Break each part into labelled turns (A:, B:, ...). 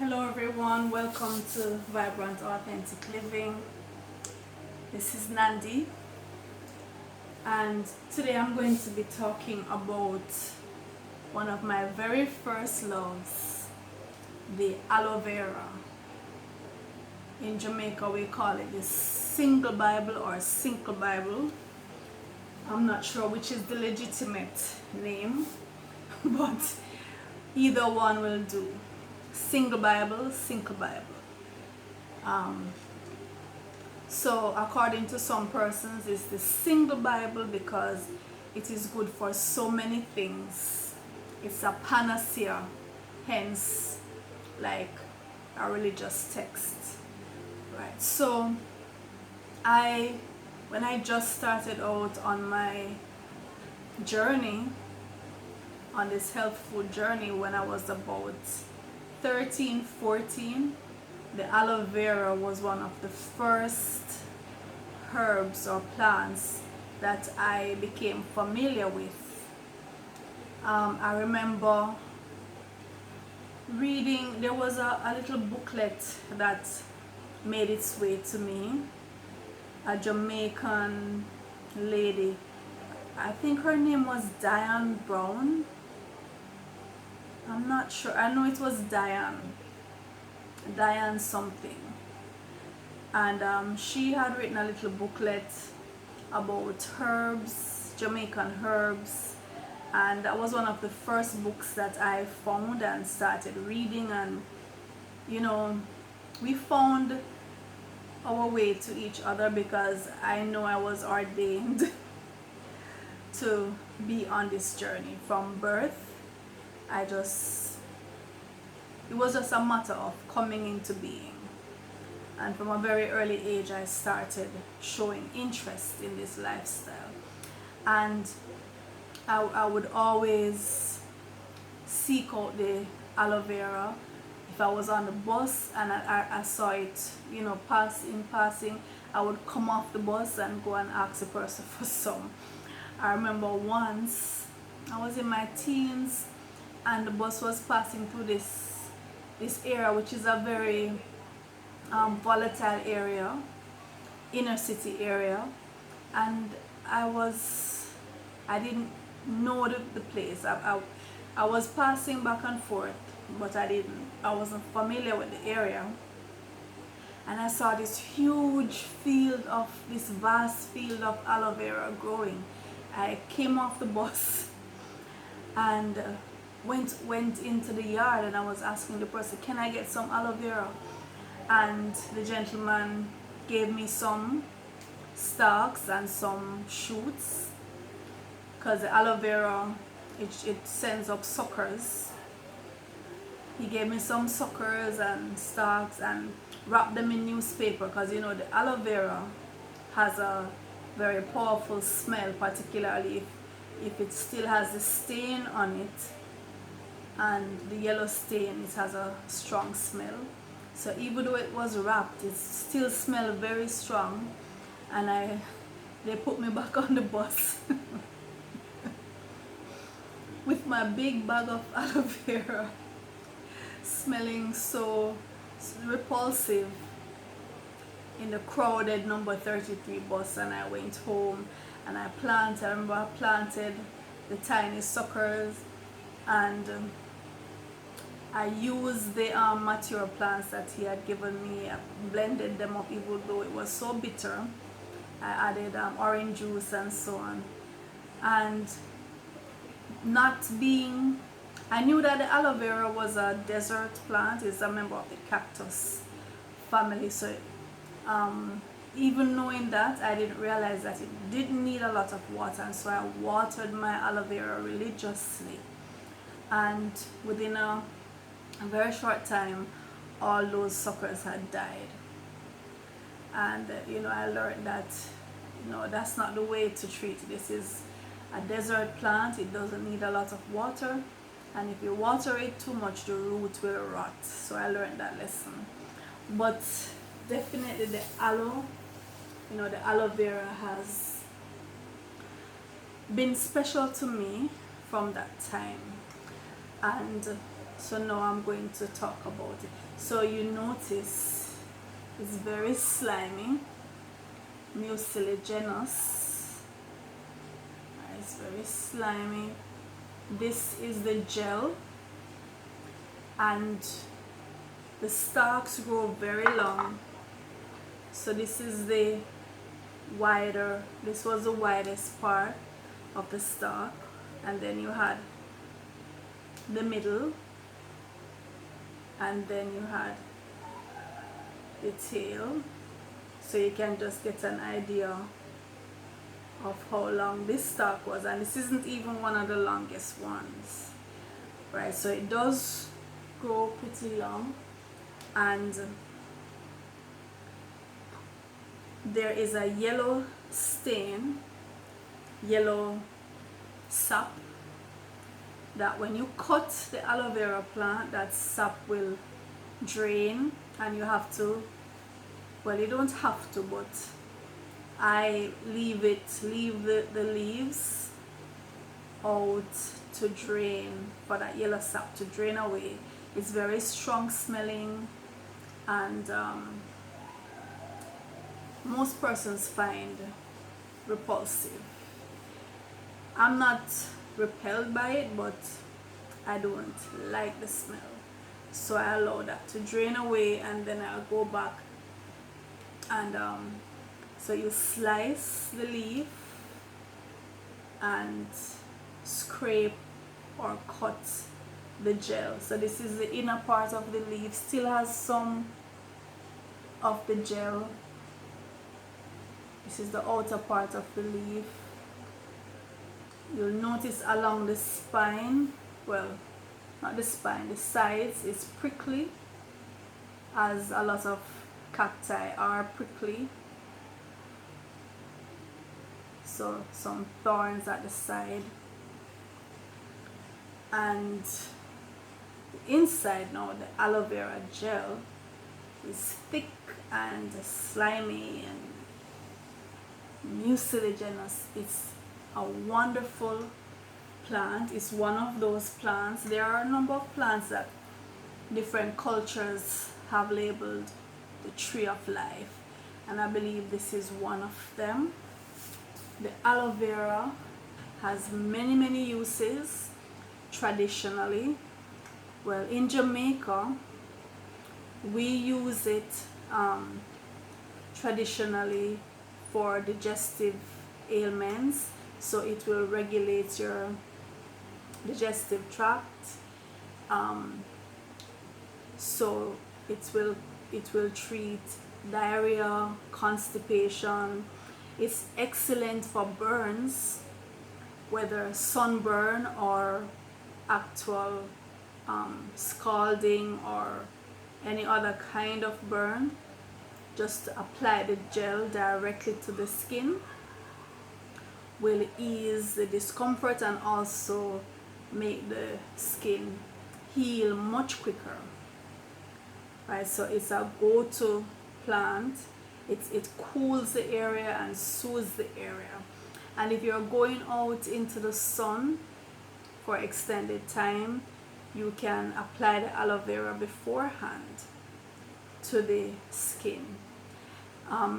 A: Hello everyone, welcome to Vibrant Authentic Living. This is Nandi, and today I'm going to be talking about one of my very first loves, the aloe vera. In Jamaica we call it the single Bible or single Bible. I'm not sure which is the legitimate name, but either one will do. Single Bible, single Bible. So according to some persons, it's the single Bible because it is good for so many things. It's a panacea, hence like a religious text, right? So when I just started out on my journey, on this health food journey, when I was about 13, 14, the aloe vera was one of the first herbs or plants that I became familiar with. I remember reading, there was a little booklet that made its way to me. A Jamaican lady, I think her name was Diane Brown. I'm not sure. I know it was Diane something. And she had written a little booklet about herbs, Jamaican herbs. And that was one of the first books that I found and started reading. And, you know, we found our way to each other because I know I was ordained to be on this journey from birth. It was just a matter of coming into being. And from a very early age, I started showing interest in this lifestyle. And I would always seek out the aloe vera. If I was on the bus and I saw it, passing, I would come off the bus and go and ask the person for some. I remember once, I was in my teens, and the bus was passing through this area, which is a very volatile area, inner city area, and I didn't know the place. I was passing back and forth, but I wasn't familiar with the area, and I saw this vast field of aloe vera growing. I came off the bus and went into the yard, and I was asking the person, can I get some aloe vera? And the gentleman gave me some stalks and some shoots, because the aloe vera, it sends up suckers. He gave me some suckers and stalks and wrapped them in newspaper, because the aloe vera has a very powerful smell, particularly if it still has the stain on it, and the yellow stain, it has a strong smell. So even though it was wrapped, it still smelled very strong. And they put me back on the bus with my big bag of aloe vera, smelling so repulsive, in the crowded number 33 bus. And I went home and I remember I planted the tiny suckers, and I used the mature plants that he had given me. I blended them up, even though it was so bitter. I added orange juice and so on. And I knew that the aloe vera was a desert plant. It's a member of the cactus family. So even knowing that, I didn't realize that it didn't need a lot of water. And so I watered my aloe vera religiously. And within a very short time, all those suckers had died. And I learned that that's not the way to treat it. This is a desert plant. It doesn't need a lot of water, and if you water it too much, the root will rot. So I learned that lesson. But definitely the aloe vera has been special to me from that time. And So now I'm going to talk about it. So you notice it's very slimy, mucilaginous. It's very slimy. This is the gel, and the stalks grow very long. So this is the this was the widest part of the stalk, and then you had the middle, and then you had the tail. So you can just get an idea of how long this stalk was, and this isn't even one of the longest ones, right? So it does grow pretty long, and there is a yellow stain, yellow sap, that when you cut the aloe vera plant, that sap will drain, and you have to, well, you don't have to, but I leave the leaves out to drain, for that yellow sap to drain away. It's very strong smelling, and most persons find repulsive. I'm not repelled by it, but I don't like the smell, so I allow that to drain away, and then I'll go back and so you slice the leaf and scrape or cut the gel. So this is the inner part of the leaf, still has some of the gel. This is the outer part of the leaf. You'll notice along the spine, well, not the spine, the sides is prickly, as a lot of cacti are prickly. So some thorns at the side, and the inside now, the aloe vera gel is thick and slimy and mucilaginous. It's a wonderful plant. It's one of those plants. There are a number of plants that different cultures have labeled the tree of life, and I believe this is one of them. The aloe vera has many uses traditionally. Well, in Jamaica we use it traditionally for digestive ailments, so it will regulate your digestive tract, so it will treat diarrhea, constipation. It's excellent for burns, whether sunburn or actual scalding or any other kind of burn. Just apply the gel directly to the skin will ease the discomfort and also make the skin heal much quicker, right? So it's a go-to plant. It cools the area and soothes the area, and if you're going out into the sun for extended time, you can apply the aloe vera beforehand to the skin.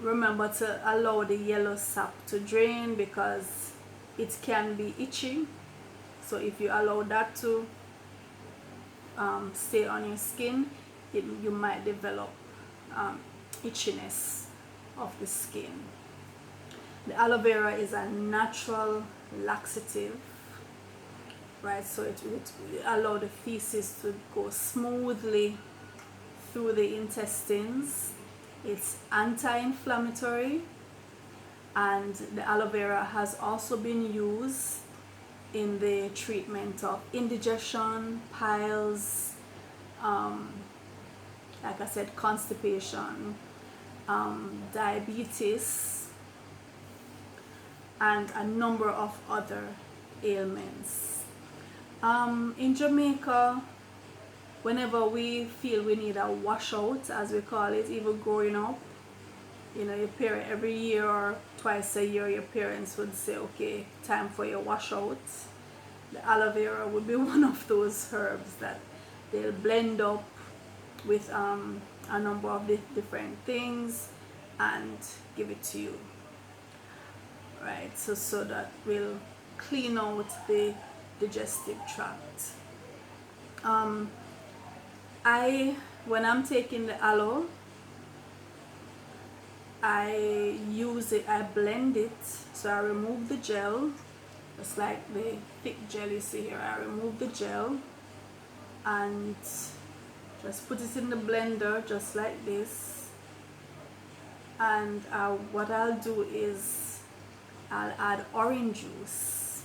A: Remember to allow the yellow sap to drain, because it can be itchy. So if you allow that to stay on your skin, you might develop itchiness of the skin. The aloe vera is a natural laxative, right? So it allow the feces to go smoothly through the intestines. It's anti-inflammatory, and the aloe vera has also been used in the treatment of indigestion, piles, like I said, constipation, diabetes, and a number of other ailments. In Jamaica, whenever we feel we need a washout, as we call it, even growing up, you know, your parent, every year or twice a year, your parents would say, okay, time for your washout. The aloe vera would be one of those herbs that they'll blend up with a number of different things and give it to you, right? So that will clean out the digestive tract. When I'm taking the aloe, I use it, I blend it, so I remove the gel, just like the thick gel you see here. I remove the gel and just put it in the blender just like this, and what I'll do is I'll add orange juice.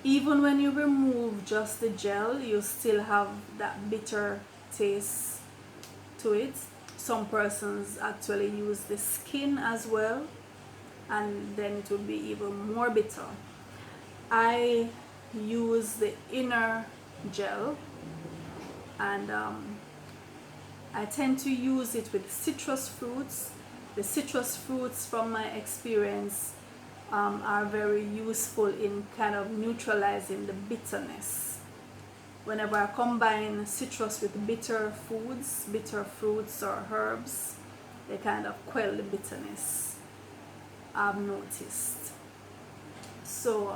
A: Even when you remove just the gel, you still have that bitter taste to it. Some persons actually use the skin as well, and then it will be even more bitter. I use the inner gel, and I tend to use it with citrus fruits. The citrus fruits, from my experience, are very useful in kind of neutralizing the bitterness. Whenever I combine citrus with bitter foods, bitter fruits or herbs, they kind of quell the bitterness, I've noticed. So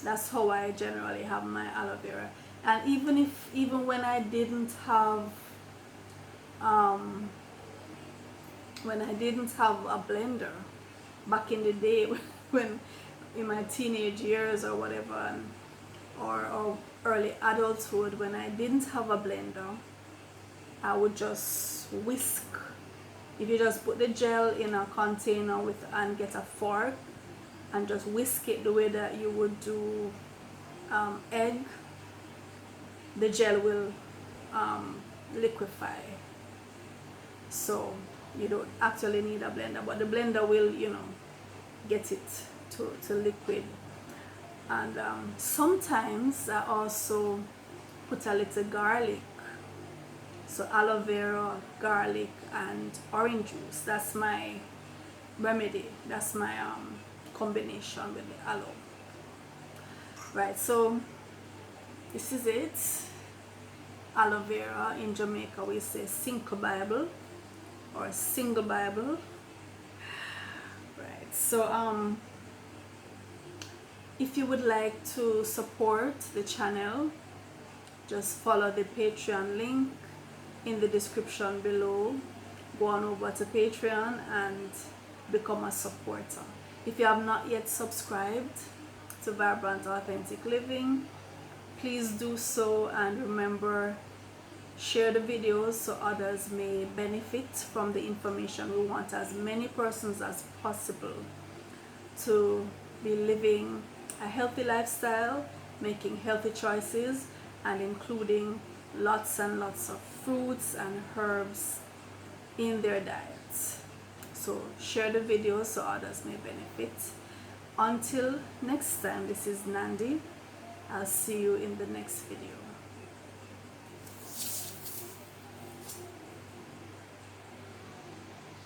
A: that's how I generally have my aloe vera. And even when I didn't have a blender back in the day, when in my teenage years or whatever, or early adulthood, when I didn't have a blender, I would just whisk. If you just put the gel in a container and get a fork and just whisk it the way that you would do egg, the gel will liquefy. So you don't actually need a blender, but the blender will, get it to liquid. And sometimes I also put a little garlic. So aloe vera, garlic, and orange juice. That's my remedy. That's my combination with the aloe. Right, so this is it. Aloe vera, in Jamaica we say single Bible or single Bible. Right, so if you would like to support the channel, just follow the Patreon link in the description below. Go on over to Patreon and become a supporter. If you have not yet subscribed to Vibrant Authentic Living, please do so, and remember, share the videos so others may benefit from the information. We want as many persons as possible to be living a healthy lifestyle, making healthy choices, and including lots and lots of fruits and herbs in their diets. So share the video so others may benefit. Until next time, this is Nandi. I'll see you in the next video.